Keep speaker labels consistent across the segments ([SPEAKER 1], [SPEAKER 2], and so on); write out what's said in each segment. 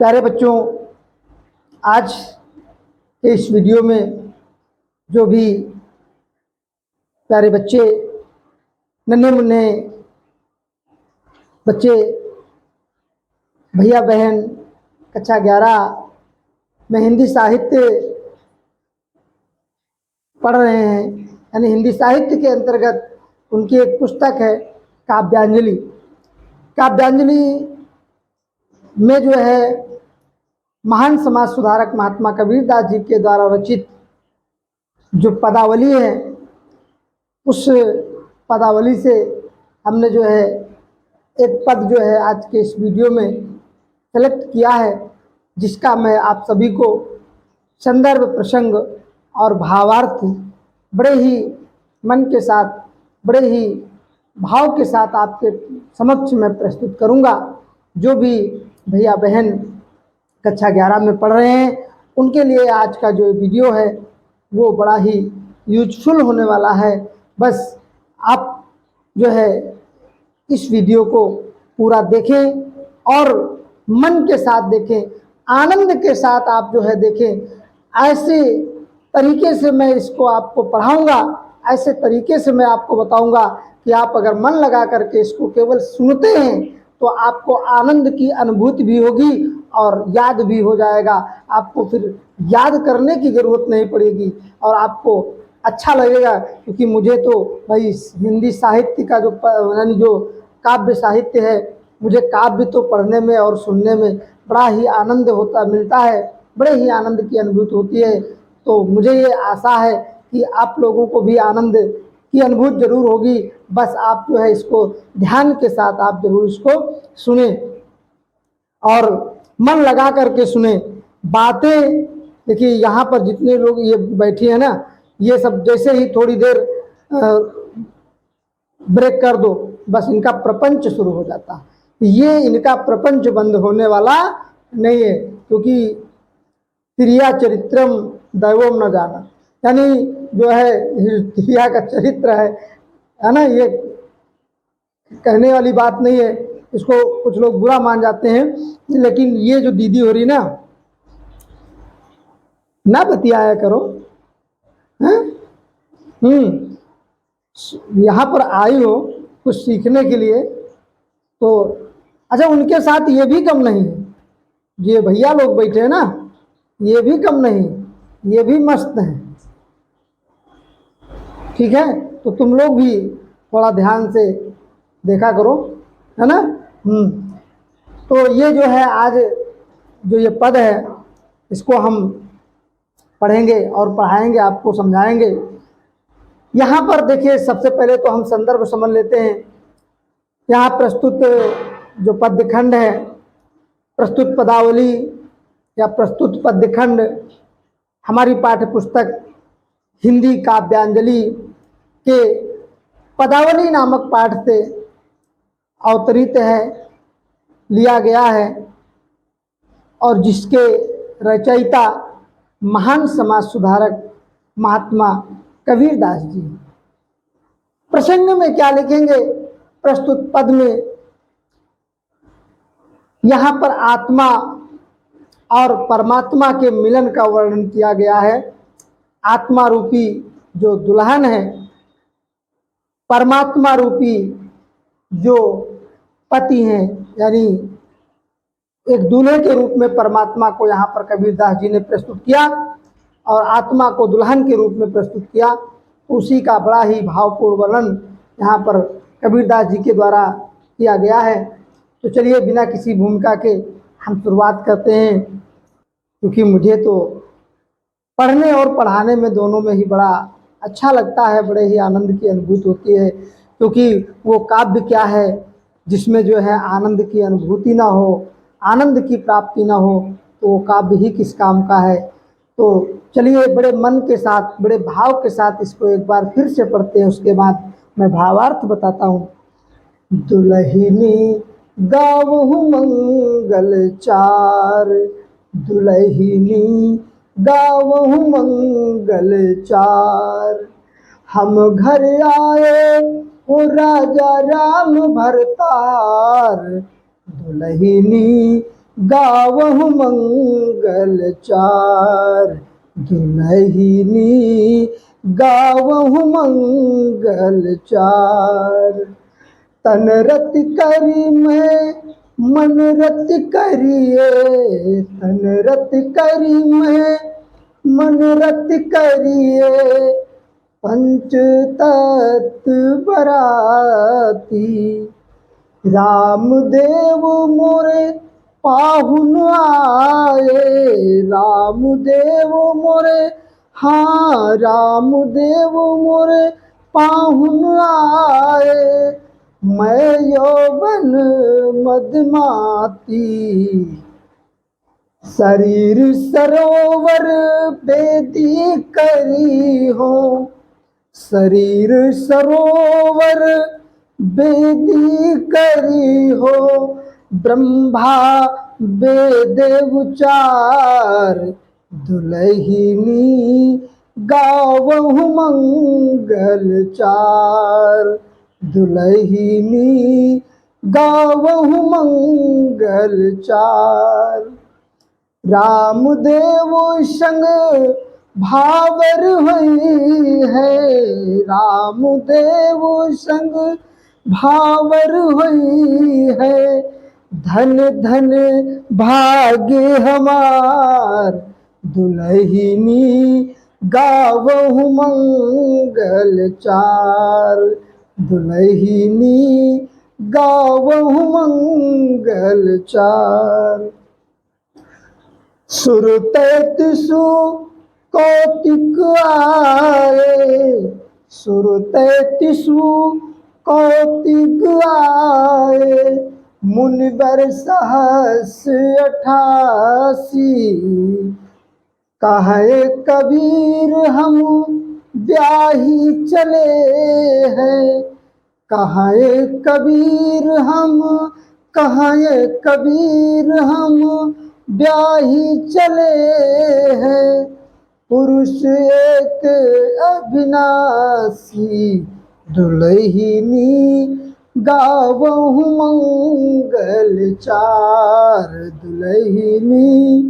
[SPEAKER 1] प्यारे बच्चों, आज के इस वीडियो में जो भी प्यारे बच्चे, नन्हे मुन्ने बच्चे, भैया बहन कक्षा 11 में हिंदी साहित्य पढ़ रहे हैं, यानी हिंदी साहित्य के अंतर्गत उनकी एक पुस्तक है काव्यांजलि। काव्यांजलि में जो है महान समाज सुधारक महात्मा कबीरदास जी के द्वारा रचित जो पदावली है, उस पदावली से हमने जो है एक पद जो है आज के इस वीडियो में सेलेक्ट किया है, जिसका मैं आप सभी को संदर्भ, प्रसंग और भावार्थ बड़े ही मन के साथ, बड़े ही भाव के साथ आपके समक्ष में प्रस्तुत करूंगा। जो भी भैया बहन कक्षा 11 में पढ़ रहे हैं, उनके लिए आज का जो वीडियो है वो बड़ा ही यूजफुल होने वाला है। बस आप जो है इस वीडियो को पूरा देखें और मन के साथ देखें, आनंद के साथ आप जो है देखें। ऐसे तरीके से मैं इसको आपको पढ़ाऊंगा, ऐसे तरीके से मैं आपको बताऊंगा कि आप अगर मन लगा करके इसको केवल सुनते हैं तो आपको आनंद की अनुभूति भी होगी और याद भी हो जाएगा। आपको फिर याद करने की ज़रूरत नहीं पड़ेगी और आपको अच्छा लगेगा, क्योंकि मुझे तो भाई हिंदी साहित्य का यानी जो काव्य साहित्य है, मुझे काव्य तो पढ़ने में और सुनने में बड़ा ही आनंद मिलता है, बड़े ही आनंद की अनुभूति होती है। तो मुझे ये आशा है कि आप लोगों को भी आनंद की अनुभूति जरूर होगी। बस आप जो है इसको ध्यान के साथ आप जरूर इसको सुने और मन लगा करके सुने। बातें देखिए, यहाँ पर जितने लोग ये बैठे हैं ना, ये सब जैसे ही थोड़ी देर ब्रेक कर दो, बस इनका प्रपंच शुरू हो जाता है। ये इनका प्रपंच बंद होने वाला नहीं है, क्योंकि त्रिया चरित्रम दैवम न जाना, यानी जो है त्रिया का चरित्र है ना, ये कहने वाली बात नहीं है। इसको कुछ लोग बुरा मान जाते हैं, लेकिन ये जो दीदी हो रही ना बतियाया करो, हैं? यहाँ पर आई हो कुछ सीखने के लिए, तो अच्छा उनके साथ ये भी कम नहीं है, ये भैया लोग बैठे हैं ना, ये भी कम नहीं, ये भी मस्त हैं। ठीक है, तो तुम लोग भी थोड़ा ध्यान से देखा करो, है ना। तो ये जो है आज जो ये पद है, इसको हम पढ़ेंगे और पढ़ाएंगे, आपको समझाएंगे। यहाँ पर देखिए, सबसे पहले तो हम संदर्भ समझ लेते हैं। यहाँ प्रस्तुत जो पद्यखंड है, प्रस्तुत पदावली या प्रस्तुत पद्यखंड हमारी पाठ्य पुस्तक हिंदी काव्यांजलि के पदावली नामक पाठ से अवतरित है, लिया गया है, और जिसके रचयिता महान समाज सुधारक महात्मा कबीरदास जी। प्रसंग में क्या लिखेंगे? प्रस्तुत पद में यहाँ पर आत्मा और परमात्मा के मिलन का वर्णन किया गया है। आत्मा रूपी जो दुल्हन है, परमात्मा रूपी जो पति हैं, यानी एक दूल्हे के रूप में परमात्मा को यहाँ पर कबीरदास जी ने प्रस्तुत किया और आत्मा को दुल्हन के रूप में प्रस्तुत किया। उसी का बड़ा ही भावपूर्ण वर्णन यहाँ पर कबीरदास जी के द्वारा किया गया है। तो चलिए बिना किसी भूमिका के हम शुरुआत करते हैं, क्योंकि मुझे तो पढ़ने और पढ़ाने में दोनों में ही बड़ा अच्छा लगता है, बड़े ही आनंद की अनुभूति होती है। क्योंकि वो काव्य क्या है जिसमें जो है आनंद की अनुभूति ना हो, आनंद की प्राप्ति ना हो, तो वो काव्य ही किस काम का है। तो चलिए बड़े मन के साथ, बड़े भाव के साथ इसको एक बार फिर से पढ़ते हैं, उसके बाद मैं भावार्थ बताता हूँ। दुल्हिनी गावहु मंगल चार, दुल्हिनी गावहु मंगल चार, हम घर आए वो राजा राम भरतार, दुल्हिनी गावहु मंगल चार, दुलहिनी गावहु मंगल चार। तन रत करी मैं मन रत करिए, तन रत करी मैं मन रत करिए, पंच तत्व बराती। रामदेव मोरे पाहुन आए, रामदेव मोरे, हाँ रामदेव मोरे पाहुन आए। मैं यौवन मदमाती, शरीर सरोवर बेदी करी हो, शरीर सरोवर बेदी करी हो। ब्रह्मा वेद उचार, दुलहिनी गावहु मंगल चार, दुलहिनी गावहु मंगल चार। रामदेव संग भावर हुई है, रामदेव संग भावर हुई है। धन धन भाग्य हमार, दुलहिनी गावहु मंगल चार, दुलहिनी गावहु मंगल चार। सुरतैत सु कौतिक आए, सुरतैत सु कौतिक आए। मुनिवर सहस 88, कहे कबीर हम ब्याही चले हैं, कहे कबीर हम, कहे कबीर हम ब्याही चले हैं। पुरुष एक अविनाशी, दुलहिनी गावहु मंगल चार, दुलहिनी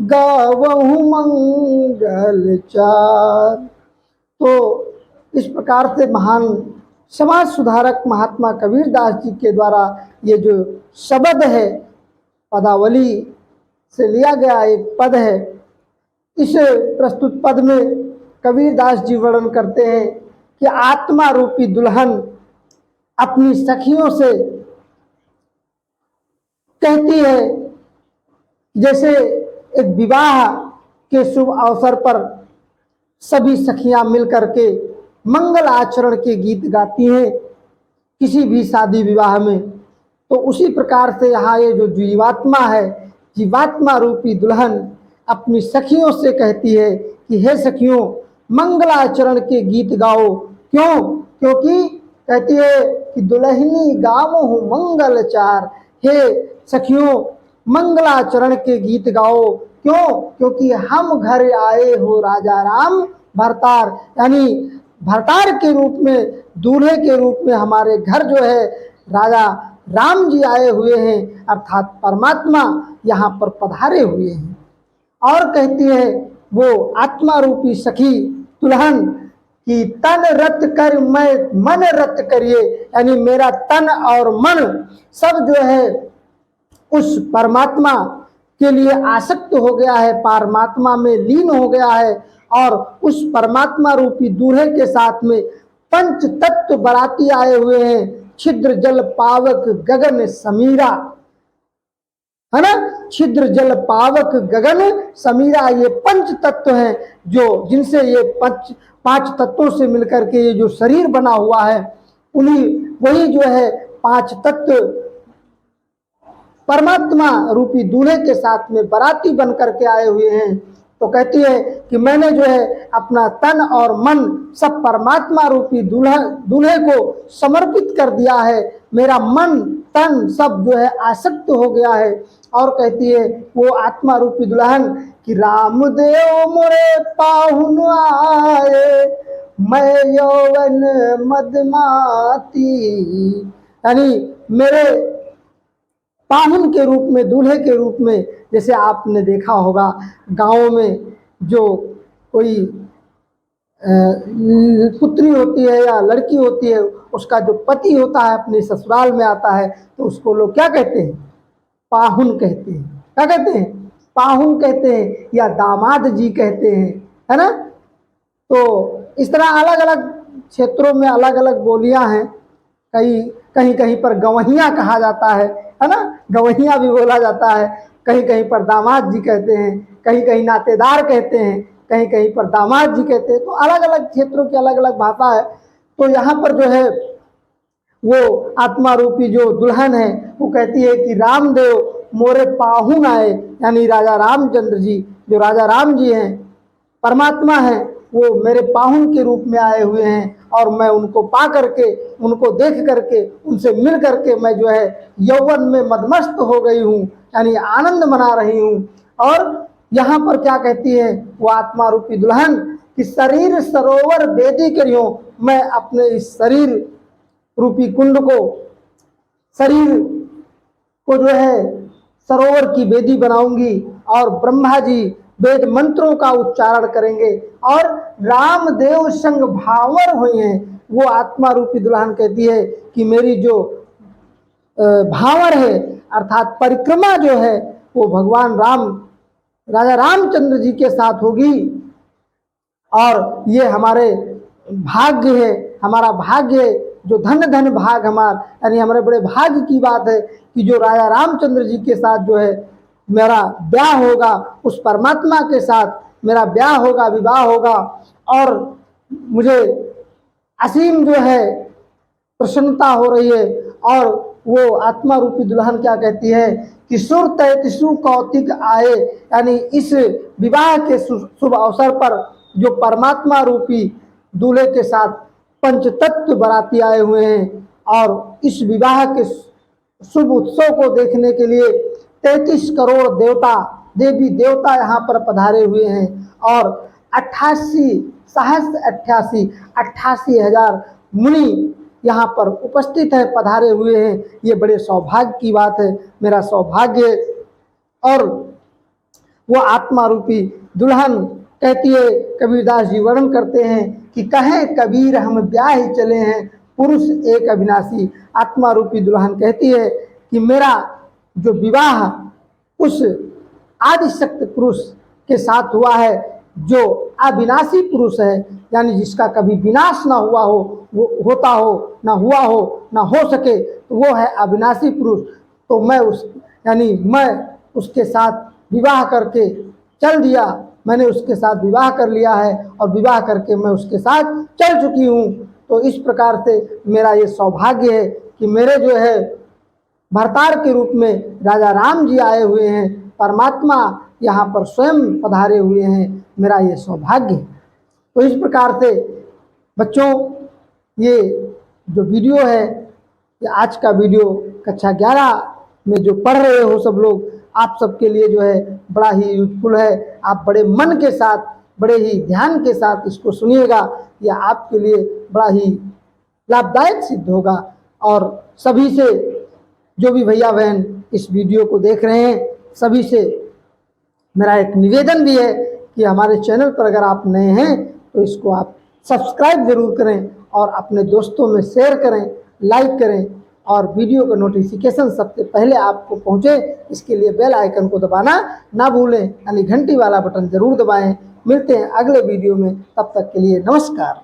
[SPEAKER 1] गावहु मंगल चार। तो इस प्रकार से महान समाज सुधारक महात्मा कबीर दास जी के द्वारा ये जो शब्द है, पदावली से लिया गया एक पद है। इस प्रस्तुत पद में कबीर दास जी वर्णन करते हैं कि आत्मा रूपी दुल्हन अपनी सखियों से कहती है, जैसे एक विवाह के शुभ अवसर पर सभी सखियां मिलकर के मंगल आचरण के गीत गाती हैं किसी भी शादी विवाह में, तो उसी प्रकार से यहाँ ये जो जीवात्मा है, जीवात्मा रूपी दुल्हन अपनी सखियों से कहती है कि हे सखियों, मंगलाचरण के गीत गाओ। क्यों? क्योंकि कहती है कि दुल्हनी गावहु मंगल चार, हे सखियों मंगलाचरण के गीत गाओ। क्यों? क्योंकि हम घर आए हो राजा राम भरतार, यानी भरतार के रूप में, दूल्हे के रूप में हमारे घर जो है राजा राम जी आए हुए हैं, अर्थात परमात्मा यहाँ पर पधारे हुए हैं। और कहती है वो आत्मा रूपी सखी दुल्हन कि तन रत कर मैं मन रत करिए, यानी मेरा तन और मन सब जो है उस परमात्मा के लिए आसक्त हो गया है, परमात्मा में लीन हो गया है, और उस परमात्मा रूपी दूल्हे के साथ में पंच तत्व बराती आए हुए हैं। छिद्र जल पावक गगन समीरा, है ना, छिद्र जल पावक गगन समीरा, ये पंच तत्व हैं जो जिनसे ये पांच तत्वों से मिलकर के ये जो शरीर बना हुआ है, उन्हीं वही जो है पांच तत्व परमात्मा रूपी दूल्हे के साथ में बराती बन करके आए हुए हैं। तो कहती है कि मैंने जो है अपना तन और मन सब परमात्मा रूपी दूल्हे को समर्पित कर दिया है, मेरा मन तन सब जो है आसक्त हो गया है। और कहती है वो आत्मा रूपी दुल्हन कि रामदेव मोरे पाहुन आए, मैं यौवन मदमाती, यानी मेरे पाहुन के रूप में, दूल्हे के रूप में, जैसे आपने देखा होगा गाँव में जो कोई पुत्री होती है या लड़की होती है, उसका जो पति होता है अपने ससुराल में आता है तो उसको लोग क्या कहते हैं? पाहुन कहते हैं। क्या कहते हैं? पाहुन कहते हैं या दामाद जी कहते हैं, है ना। तो इस तरह अलग अलग क्षेत्रों में अलग अलग बोलियां हैं। कहीं कहीं पर गवैया कहा जाता है ना, गवैया भी बोला जाता है। कहीं कहीं पर दामाद जी कहते हैं, कहीं कहीं नातेदार कहते हैं, कहीं कहीं पर दामाद जी कहते हैं। तो अलग अलग क्षेत्रों की अलग अलग भाषा है। तो यहाँ पर जो है वो आत्मा रूपी जो दुल्हन है वो कहती है कि रामदेव मोरे पाहुन आए, यानी राजा रामचंद्र जी, जो राजा राम जी हैं, परमात्मा हैं, वो मेरे पाहुन के रूप में आए हुए हैं और मैं उनको पा करके, उनको देख करके, उनसे मिल करके मैं जो है यौवन में मदमस्त हो गई हूँ, यानी आनंद मना रही हूँ। और यहाँ पर क्या कहती है वो आत्मा रूपी दुल्हन कि शरीर सरोवर बेदी करियो, मैं अपने इस शरीर रूपी कुंड को, शरीर को जो है सरोवर की बेदी बनाऊंगी और ब्रह्मा जी वेद मंत्रों का उच्चारण करेंगे और रामदेव संग भावर हुए हैं। वो आत्मा रूपी दुल्हन कहती है कि मेरी जो भावर है अर्थात परिक्रमा जो है वो भगवान राम, राजा रामचंद्र जी के साथ होगी। और ये हमारे भाग्य है, हमारा भाग्य है, जो धन धन भाग हमार, यानी हमारे बड़े भाग्य की बात है कि जो राजा रामचंद्र जी के साथ जो है मेरा ब्याह होगा, उस परमात्मा के साथ मेरा ब्याह होगा, विवाह होगा। और मुझे असीम जो है प्रसन्नता हो रही है। और वो आत्मा रूपी दुल्हन क्या कहती है कि सुर तैतिसु कौतिक आए, यानी इस विवाह के शुभ अवसर पर जो परमात्मा रूपी दूल्हे के साथ पंचतत्व बाराती आए हुए हैं और इस विवाह के शुभ उत्सव को देखने के लिए 33 करोड़ देवता, देवी देवता यहाँ पर पधारे हुए हैं और 88,000 मुनि यहाँ पर उपस्थित है, पधारे हुए हैं। ये बड़े सौभाग्य की बात है, मेरा सौभाग्य है। और वो आत्मा रूपी दुल्हन कहती है, कबीरदास जी वर्णन करते हैं कि कहें कबीर हम ब्याह चले हैं, पुरुष एक अविनाशी। आत्मा रूपी दुल्हन कहती है कि मेरा जो विवाह उस आदिशक्ति पुरुष के साथ हुआ है जो अविनाशी पुरुष है, यानी जिसका कभी विनाश ना हुआ हो, वो होता हो ना हुआ हो ना हो सके, तो वो है अविनाशी पुरुष। तो मैं मैं उसके साथ विवाह करके चल दिया, मैंने उसके साथ विवाह कर लिया है और विवाह करके मैं उसके साथ चल चुकी हूँ। तो इस प्रकार से मेरा ये सौभाग्य है कि मेरे जो है भरतार के रूप में राजा राम जी आए हुए हैं, परमात्मा यहाँ पर स्वयं पधारे हुए हैं, मेरा ये सौभाग्य है। तो इस प्रकार से बच्चों, ये जो वीडियो है, ये आज का वीडियो कक्षा 11 में जो पढ़ रहे हो सब लोग, आप सबके लिए जो है बड़ा ही यूजफुल है। आप बड़े मन के साथ, बड़े ही ध्यान के साथ इसको सुनिएगा, यह आपके लिए बड़ा ही लाभदायक सिद्ध होगा। और सभी से, जो भी भैया बहन इस वीडियो को देख रहे हैं, सभी से मेरा एक निवेदन भी है कि हमारे चैनल पर अगर आप नए हैं तो इसको आप सब्सक्राइब ज़रूर करें और अपने दोस्तों में शेयर करें, लाइक करें और वीडियो का नोटिफिकेशन सबसे पहले आपको पहुंचे, इसके लिए बेल आइकन को दबाना ना भूलें, यानी घंटी वाला बटन ज़रूर दबाएं। मिलते हैं अगले वीडियो में, तब तक के लिए नमस्कार।